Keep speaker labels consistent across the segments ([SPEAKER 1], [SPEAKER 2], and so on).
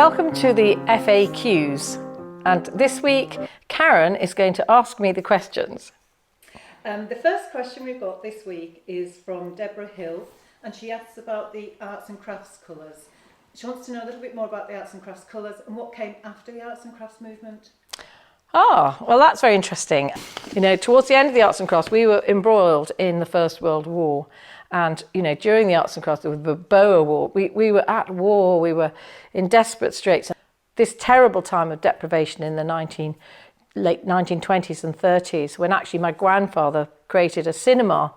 [SPEAKER 1] Welcome to the FAQs, and this week Karen is going to ask me the questions.
[SPEAKER 2] The first question we've got this week is from Deborah Hill, and she asks about the arts and crafts colours. She wants to know a little bit more about the arts and crafts colours and what came after the arts and crafts movement.
[SPEAKER 1] Well, that's very interesting. You know, towards the end of the arts and crafts, we were embroiled in the First World War. And, you know, during the arts and crafts, with the Boer War, we were at war, we were in desperate straits. This terrible time of deprivation in the late 1920s and 30s, when actually my grandfather created a cinema,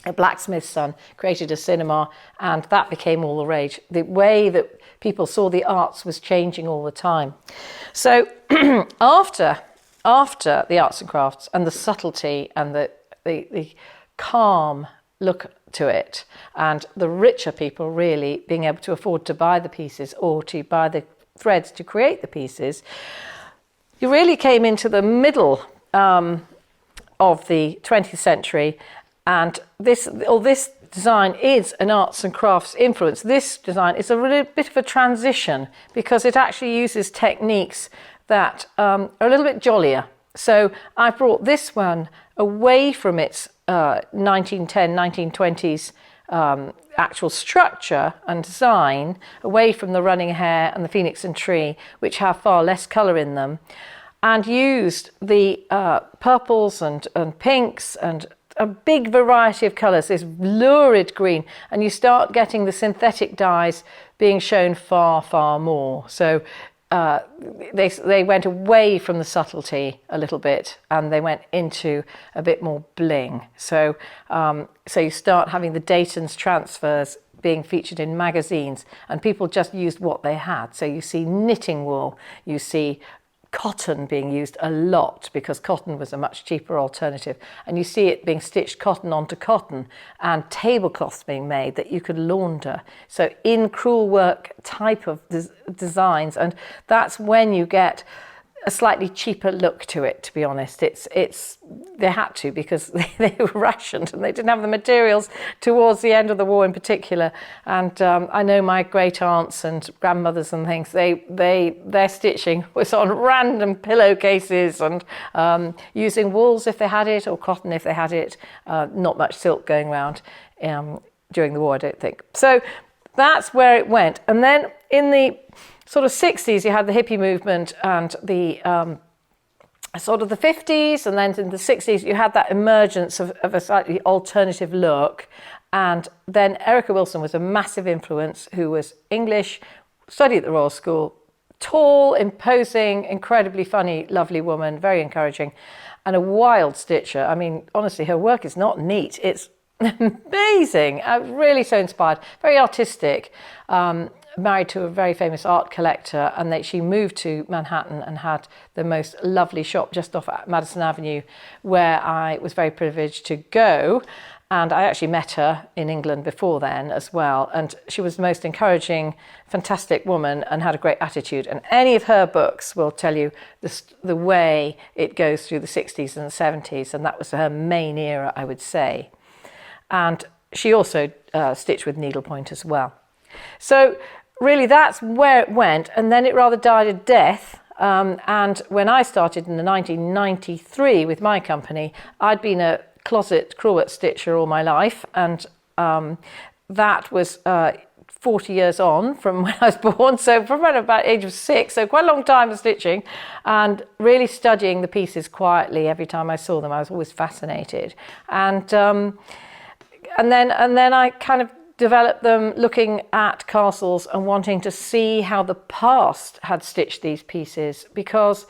[SPEAKER 1] a blacksmith's son created a cinema, and that became all the rage. The way that people saw the arts was changing all the time. So after the arts and crafts and the subtlety and the calm look to it, and the richer people really being able to afford to buy the pieces or to buy the threads to create the pieces, you really came into the middle of the 20th century, and this design is an arts and crafts influence. This design is a really bit of a transition because it actually uses techniques that are a little bit jollier. So I brought this one away from its 1910, 1920s actual structure and design, away from the running hare and the phoenix and tree, which have far less colour in them, and used the purples and pinks and a big variety of colours, this lurid green, and you start getting the synthetic dyes being shown far, far more. So they went away from the subtlety a little bit, and they went into a bit more bling. So you start having the Dayton's transfers being featured in magazines, and people just used what they had. So you see knitting wool, you see cotton being used a lot because cotton was a much cheaper alternative, and you see it being stitched cotton onto cotton, and tablecloths being made that you could launder. So in crewel work type of designs, and that's when you get a slightly cheaper look to it, to be honest. It's they had to, because they were rationed and they didn't have the materials towards the end of the war in particular. And I know my great aunts and grandmothers and things, their stitching was on random pillowcases and using wools if they had it, or cotton if they had it. Not much silk going around during the war, I don't think. So that's where it went. And then in the sort of 60s, you had the hippie movement, and the sort of the 50s, and then in the 60s, you had that emergence of a slightly alternative look. And then Erica Wilson was a massive influence, who was English, studied at the Royal School, tall, imposing, incredibly funny, lovely woman, very encouraging, and a wild stitcher. I mean, honestly, her work is not neat. It's amazing. I'm really so inspired, very artistic. Married to a very famous art collector, and she moved to Manhattan and had the most lovely shop just off Madison Avenue, where I was very privileged to go. And I actually met her in England before then as well. And she was the most encouraging, fantastic woman and had a great attitude. And any of her books will tell you the way it goes through the 60s and the 70s. And that was her main era, I would say. And she also stitched with needlepoint as well. So really, that's where it went, and then it rather died a death. And when I started in 1993 with my company, I'd been a closet crewel stitcher all my life, and that was 40 years on from when I was born, so from around about the age of 6, so quite a long time of stitching, and really studying the pieces quietly. Every time I saw them, I was always fascinated, and then I kind of developed them looking at castles and wanting to see how the past had stitched these pieces, because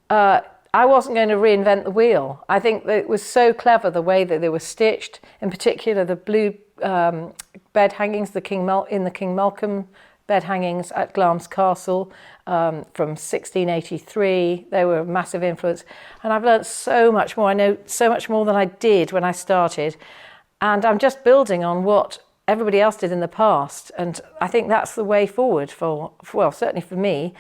[SPEAKER 1] I wasn't going to reinvent the wheel. I think that it was so clever the way that they were stitched, in particular the blue bed hangings, in the King Malcolm bed hangings at Glamis Castle from 1683. They were a massive influence, and I've learnt so much more. I know so much more than I did when I started, and I'm just building on what everybody else did in the past, and I think that's the way forward for certainly for me,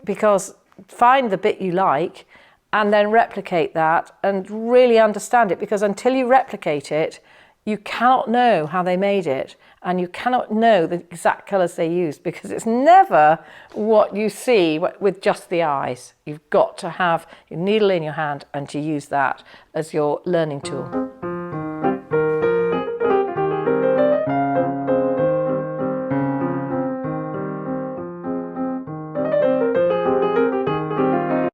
[SPEAKER 1] because find the bit you like and then replicate that and really understand it, because until you replicate it, you cannot know how they made it, and you cannot know the exact colours they used, because it's never what you see with just the eyes. You've got to have your needle in your hand and to use that as your learning tool.